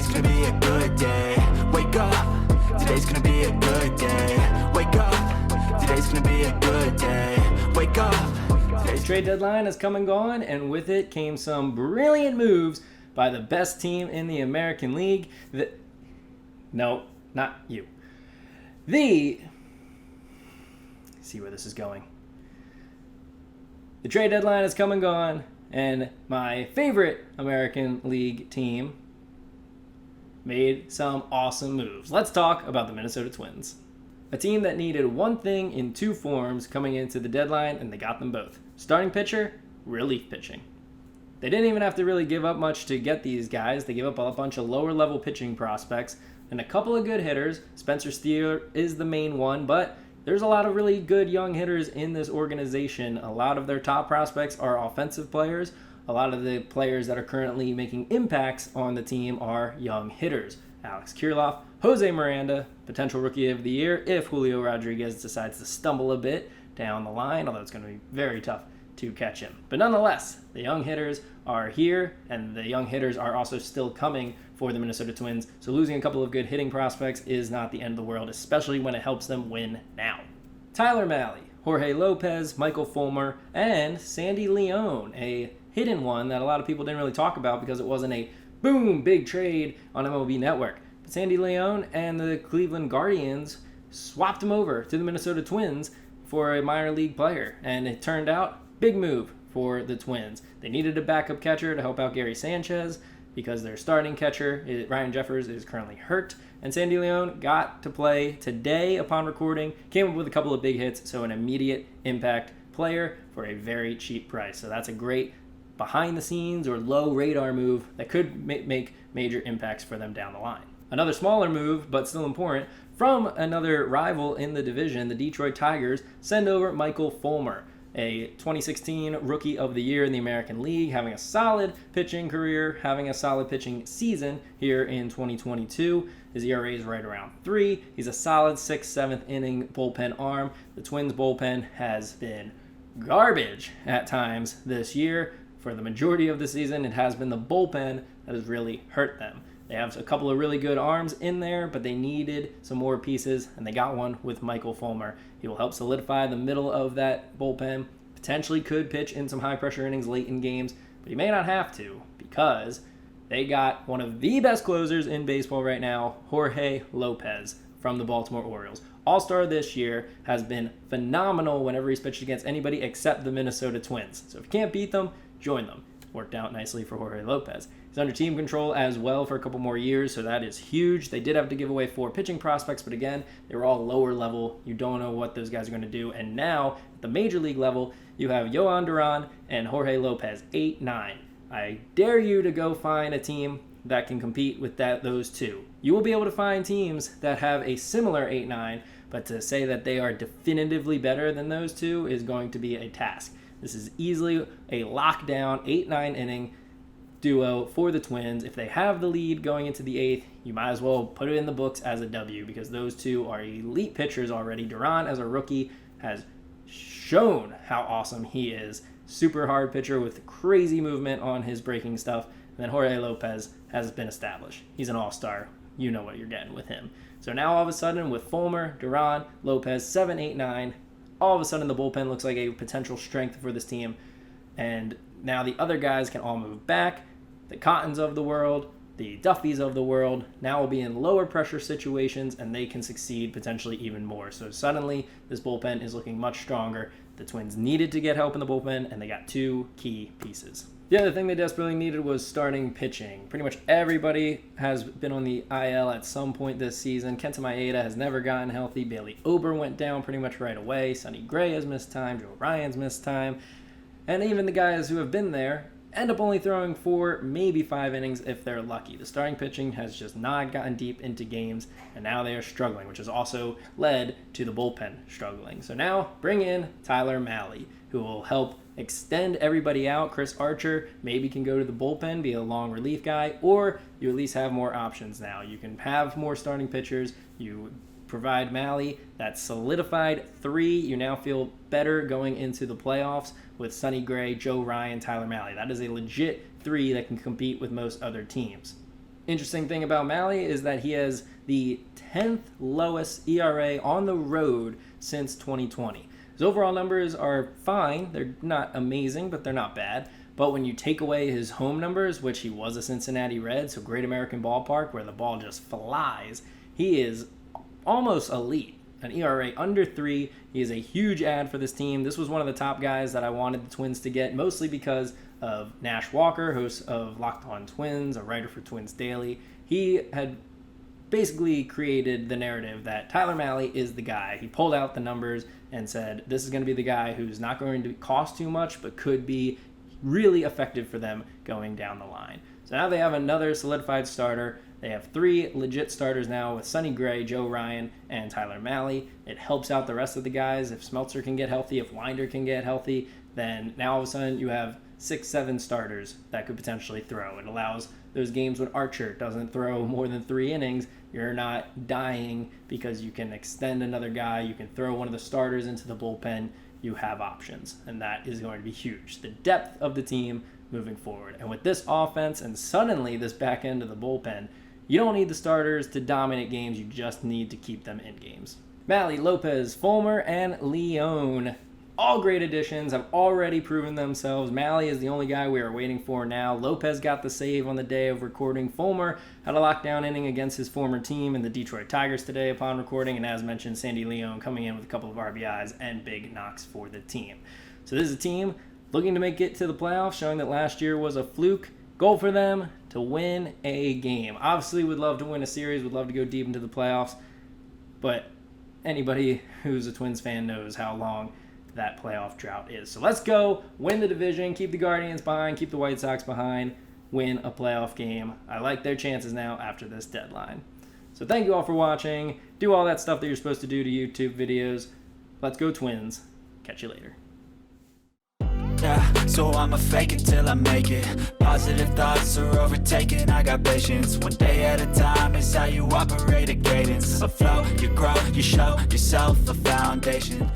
Today's gonna be a good day. Wake up, today's gonna be a good day. Wake up, today's gonna be a good day. Wake up. The trade deadline has come and gone, and with it came some brilliant moves by the best team in the American League. No, not you. See where this is going. The trade deadline has come and gone, and my favorite American League team made some awesome moves. Let's talk about the Minnesota Twins. A team that needed one thing in two forms coming into the deadline, and they got them both. Starting pitcher, relief pitching. They didn't even have to really give up much to get these guys. They gave up a bunch of lower-level pitching prospects and a couple of good hitters. Spencer Steer is the main one, but there's a lot of really good young hitters in this organization. A lot of their top prospects are offensive players. A lot of the players that are currently making impacts on the team are young hitters. Alex Kirilloff, Jose Miranda, potential Rookie of the Year if Julio Rodriguez decides to stumble a bit down the line, although it's going to be very tough to catch him. But nonetheless, the young hitters are here, and the young hitters are also still coming for the Minnesota Twins. So losing a couple of good hitting prospects is not the end of the world, especially when it helps them win now. Tyler Malley, Jorge Lopez, Michael Fulmer, and Sandy Leone, a hidden one that a lot of people didn't really talk about because it wasn't a boom, big trade on MLB Network. But Sandy Leone and the Cleveland Guardians swapped him over to the Minnesota Twins for a minor league player, and it turned out big move for the Twins. They needed a backup catcher to help out Gary Sanchez because their starting catcher, Ryan Jeffers, is currently hurt, and Sandy Leone got to play today upon recording, came up with a couple of big hits, so an immediate impact player for a very cheap price. So that's a great behind the scenes or low radar move that could make major impacts for them down the line. Another smaller move, but still important, from another rival in the division, the Detroit Tigers send over Michael Fulmer, a 2016 Rookie of the Year in the American League, having a solid pitching career, having a solid pitching season here in 2022. His ERA is right around 3. He's a solid 6th, 7th inning bullpen arm. The Twins bullpen has been garbage at times this year. For the majority of the season, it has been the bullpen that has really hurt them. They have a couple of really good arms in there, but they needed some more pieces, and they got one with Michael Fulmer. He will help solidify the middle of that bullpen, potentially could pitch in some high-pressure innings late in games, but he may not have to because they got one of the best closers in baseball right now, Jorge Lopez from the Baltimore Orioles. All-star this year, has been phenomenal whenever he's pitched against anybody except the Minnesota Twins. So if you can't beat them, join them. Worked out nicely for Jorge Lopez. He's under team control as well for a couple more years, so that is huge. They did have to give away 4 pitching prospects, but again, they were all lower level. You don't know what those guys are going to do. And now, at the major league level, you have Yohan Duran and Jorge Lopez, 8-9. I dare you to go find a team that can compete with those two. You will be able to find teams that have a similar 8-9, but to say that they are definitively better than those two is going to be a task. This is easily a lockdown 8-9 inning duo for the Twins. If they have the lead going into the 8th, you might as well put it in the books as a W because those two are elite pitchers already. Duran, as a rookie, has shown how awesome he is. Super hard pitcher with crazy movement on his breaking stuff. And then Jorge Lopez has been established. He's an all-star. You know what you're getting with him. So now all of a sudden with Fulmer, Duran, Lopez, 7-8-9, all of a sudden the bullpen looks like a potential strength for this team. And now the other guys can all move back. The Cottons of the world, the Duffys of the world now will be in lower pressure situations and they can succeed potentially even more. So suddenly this bullpen is looking much stronger. The Twins needed to get help in the bullpen and they got 2 key pieces. The other thing they desperately needed was starting pitching. Pretty much everybody has been on the IL at some point this season. Kenta Maeda has never gotten healthy. Bailey Ober went down pretty much right away. Sonny Gray has missed time. Joe Ryan's missed time. And even the guys who have been there end up only throwing 4, maybe 5 innings if they're lucky. The starting pitching has just not gotten deep into games, and now they are struggling, which has also led to the bullpen struggling. So now bring in Tyler Malley, who will help extend everybody out. Chris Archer maybe can go to the bullpen, be a long relief guy, or you at least have more options now. You can have more starting pitchers. You provide Malley that solidified 3. You now feel better going into the playoffs with Sonny Gray, Joe Ryan, Tyler Malley. That is a legit 3 that can compete with most other teams. Interesting thing about Malley is that he has the 10th lowest ERA on the road since 2020. His overall numbers are fine. They're not amazing, but they're not bad. But when you take away his home numbers, which he was a Cincinnati Red, so Great American Ballpark, where the ball just flies, he is almost elite. An ERA under 3. He is a huge add for this team. This was one of the top guys that I wanted the Twins to get, mostly because of Nash Walker, host of Locked On Twins, a writer for Twins Daily. He had basically created the narrative that Tyler Malley is the guy. He pulled out the numbers and said, this is going to be the guy who's not going to cost too much, but could be really effective for them going down the line. So now they have another solidified starter. They have 3 legit starters now with Sonny Gray, Joe Ryan, and Tyler Malley. It helps out the rest of the guys. If Smeltzer can get healthy, if Winder can get healthy, then now all of a sudden you have 6-7 starters that could potentially throw. It allows those games when Archer doesn't throw more than 3 innings, you're not dying because you can extend another guy, you can throw one of the starters into the bullpen, you have options, and that is going to be huge. The depth of the team moving forward. And with this offense and suddenly this back end of the bullpen, you don't need the starters to dominate games, you just need to keep them in games. Malley, Lopez, Fulmer, and Leone. All great additions, have already proven themselves. Malley is the only guy we are waiting for now. Lopez got the save on the day of recording. Fulmer had a lockdown inning against his former team in the Detroit Tigers today upon recording. And as mentioned, Sandy Leone coming in with a couple of RBIs and big knocks for the team. So this is a team looking to make it to the playoffs, showing that last year was a fluke. Goal for them to win a game. Obviously, would love to win a series, would love to go deep into the playoffs. But anybody who's a Twins fan knows how long that playoff drought is. So let's go win the division, keep the Guardians behind, keep the White Sox behind, win a playoff game. I like their chances now after this deadline. So thank you all for watching. Do all that stuff that you're supposed to do to YouTube videos. Let's go Twins. Catch you later. Yeah, so I'ma fake it till I make it. Positive thoughts are overtaken, I got patience. One day at a time is how you operate a cadence. A flow, you grow, you show yourself a foundation.